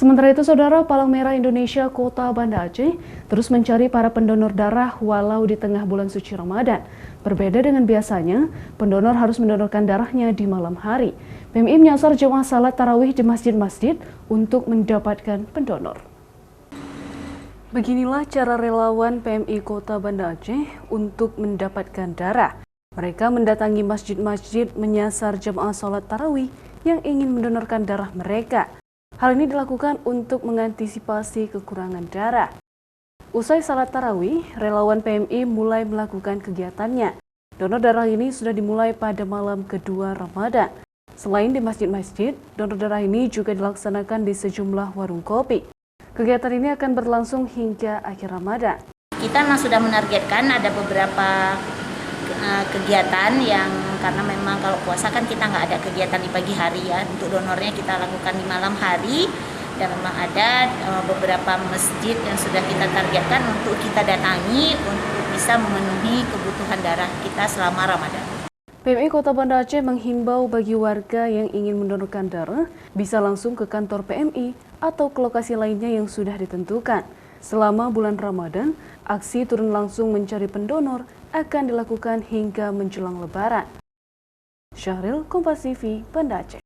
Sementara itu, Saudara, Palang Merah Indonesia Kota Banda Aceh terus mencari para pendonor darah walau di tengah bulan suci Ramadan. Berbeda dengan biasanya, pendonor harus mendonorkan darahnya di malam hari. PMI menyasar jemaah salat tarawih di masjid-masjid untuk mendapatkan pendonor. Beginilah cara relawan PMI Kota Banda Aceh untuk mendapatkan darah. Mereka mendatangi masjid-masjid menyasar jemaah salat tarawih yang ingin mendonorkan darah mereka. Hal ini dilakukan untuk mengantisipasi kekurangan darah. Usai salat tarawih, relawan PMI mulai melakukan kegiatannya. Donor darah ini sudah dimulai pada malam kedua Ramadan. Selain di masjid-masjid, donor darah ini juga dilaksanakan di sejumlah warung kopi. Kegiatan ini akan berlangsung hingga akhir Ramadan. Kita memang sudah menargetkan ada beberapa kegiatan yang karena memang kalau puasa kan kita nggak ada kegiatan di pagi hari ya. Untuk donornya kita lakukan di malam hari dan memang ada beberapa masjid yang sudah kita targetkan untuk kita datangi untuk bisa memenuhi kebutuhan darah kita selama Ramadan. PMI Kota Banda Aceh menghimbau bagi warga yang ingin mendonorkan darah bisa langsung ke kantor PMI atau ke lokasi lainnya yang sudah ditentukan. Selama bulan Ramadan, aksi turun langsung mencari pendonor akan dilakukan hingga menjelang Lebaran. Syahril, Kompas TV, Banda Aceh.